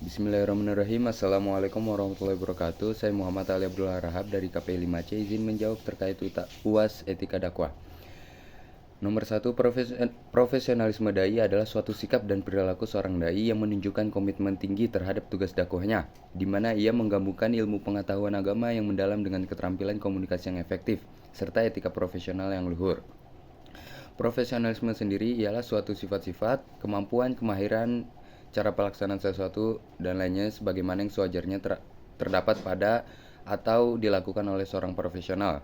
Bismillahirrahmanirrahim. Assalamualaikum warahmatullahi wabarakatuh. Saya Muhammad Ali Abdul Rahab dari KPI 5C, izin menjawab terkait UAS Etika Dakwah. Nomor 1, profesionalisme dai adalah suatu sikap dan perilaku seorang dai yang menunjukkan komitmen tinggi terhadap tugas dakwahnya, di mana ia menggabungkan ilmu pengetahuan agama yang mendalam dengan keterampilan komunikasi yang efektif, serta etika profesional yang luhur. Profesionalisme sendiri ialah suatu sifat-sifat, kemampuan, kemahiran, cara pelaksanaan sesuatu, dan lainnya sebagaimana yang sewajarnya terdapat pada atau dilakukan oleh seorang profesional.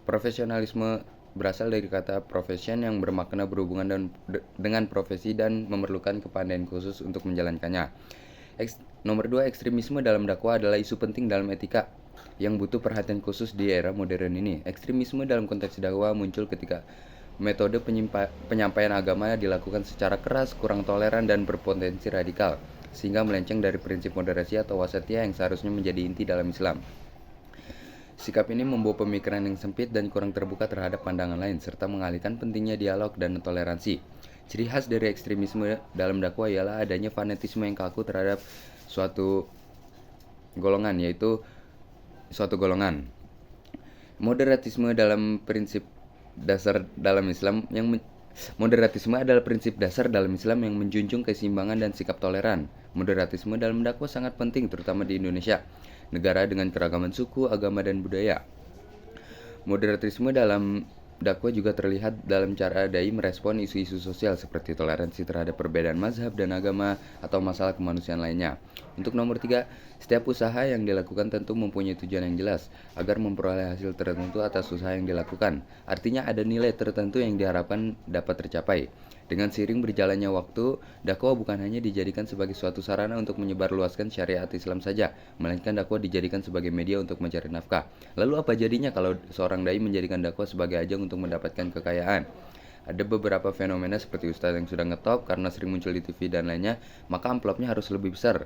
Profesionalisme berasal dari kata profession yang bermakna berhubungan dengan profesi dan memerlukan kepandaian khusus untuk menjalankannya. Nomor 2, ekstremisme dalam dakwah adalah isu penting dalam etika yang butuh perhatian khusus di era modern ini. Ekstremisme dalam konteks dakwah muncul ketika metode penyampaian agama dilakukan secara keras, kurang toleran, dan berpotensi radikal, sehingga melenceng dari prinsip moderasi atau wasatiyah yang seharusnya menjadi inti dalam Islam. Sikap ini membawa pemikiran yang sempit dan kurang terbuka terhadap pandangan lain, serta mengalihkan pentingnya dialog dan toleransi. Ciri khas dari ekstremisme dalam dakwah ialah adanya fanatisme yang kaku terhadap suatu golongan, yaitu suatu golongan. Moderatisme dalam prinsip dasar dalam Islam Moderatisme adalah prinsip dasar dalam Islam yang menjunjung keseimbangan dan sikap toleran. Moderatisme dalam dakwah sangat penting, terutama di Indonesia, negara dengan keragaman suku, agama, dan budaya. Moderatisme dalam dakwah juga terlihat dalam cara dai merespon isu-isu sosial seperti toleransi terhadap perbedaan mazhab dan agama atau masalah kemanusiaan lainnya. Untuk nomor 3, setiap usaha yang dilakukan tentu mempunyai tujuan yang jelas agar memperoleh hasil tertentu atas usaha yang dilakukan. Artinya ada nilai tertentu yang diharapkan dapat tercapai. Dengan seiring berjalannya waktu, dakwah bukan hanya dijadikan sebagai suatu sarana untuk menyebarluaskan syariat Islam saja, melainkan dakwah dijadikan sebagai media untuk mencari nafkah. Lalu apa jadinya kalau seorang dai menjadikan dakwah sebagai ajang untuk mendapatkan kekayaan? Ada beberapa fenomena seperti ustadz yang sudah ngetop karena sering muncul di TV dan lainnya, maka amplopnya harus lebih besar.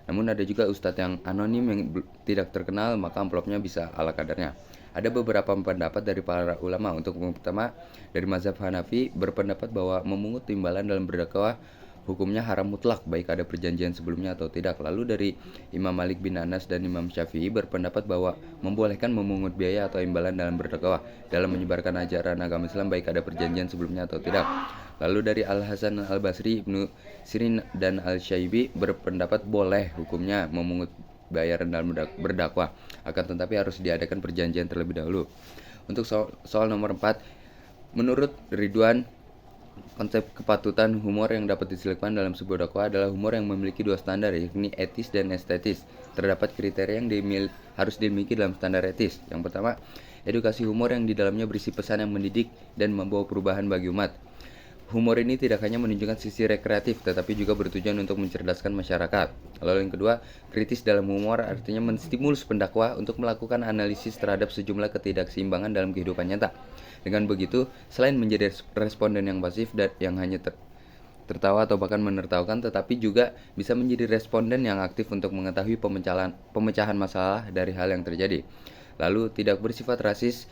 Namun ada juga ustadz yang anonim yang tidak terkenal, maka amplopnya bisa ala kadarnya. Ada beberapa pendapat dari para ulama. Untuk yang pertama, dari mazhab Hanafi berpendapat bahwa memungut timbalan dalam berdakwah hukumnya haram mutlak, baik ada perjanjian sebelumnya atau tidak. Lalu dari Imam Malik bin Anas dan Imam Syafi'i berpendapat bahwa membolehkan memungut biaya atau imbalan dalam berdakwah dalam menyebarkan ajaran agama Islam, baik ada perjanjian sebelumnya atau tidak. Lalu dari Al-Hasan Al-Basri, Ibnu Sirin, dan Al-Syaibi berpendapat boleh hukumnya memungut bayaran dalam berdakwah, akan tetapi harus diadakan perjanjian terlebih dahulu. Untuk soal nomor 4, menurut Ridwan, konsep kepatutan humor yang dapat diselipkan dalam sebuah dakwah adalah humor yang memiliki dua standar, yakni etis dan estetis. Terdapat kriteria yang harus dimiliki dalam standar etis. Yang pertama, edukasi humor yang di dalamnya berisi pesan yang mendidik dan membawa perubahan bagi umat. Humor ini tidak hanya menunjukkan sisi rekreatif, tetapi juga bertujuan untuk mencerdaskan masyarakat. Lalu yang kedua, kritis dalam humor artinya menstimulus pendakwah untuk melakukan analisis terhadap sejumlah ketidakseimbangan dalam kehidupan nyata. Dengan begitu, selain menjadi responden yang pasif dan yang hanya tertawa atau bahkan menertawakan, tetapi juga bisa menjadi responden yang aktif untuk mengetahui pemecahan masalah dari hal yang terjadi. Lalu tidak bersifat rasis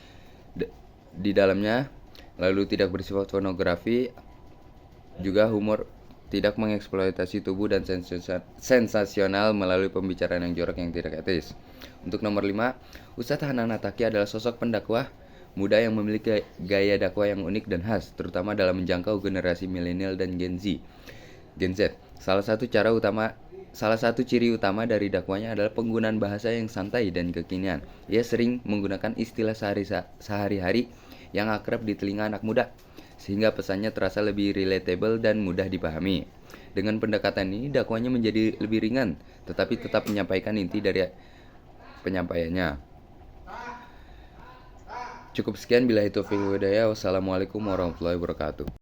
di dalamnya. Lalu tidak bersifat pornografi. Juga humor tidak mengeksploitasi tubuh dan sensasional melalui pembicaraan yang jorok yang tidak etis. Untuk nomor 5, Ustadz Hanan Attaqi adalah sosok pendakwah muda yang memiliki gaya dakwah yang unik dan khas, terutama dalam menjangkau generasi milenial dan Gen Z. Salah satu ciri utama dari dakwanya adalah penggunaan bahasa yang santai dan kekinian. Ia sering menggunakan istilah sehari-hari yang akrab di telinga anak muda, sehingga pesannya terasa lebih relatable dan mudah dipahami. Dengan pendekatan ini, dakwanya menjadi lebih ringan, tetapi tetap menyampaikan inti dari penyampaiannya. Cukup sekian, billahi taufiq wal hidayah. Wassalamualaikum warahmatullahi wabarakatuh.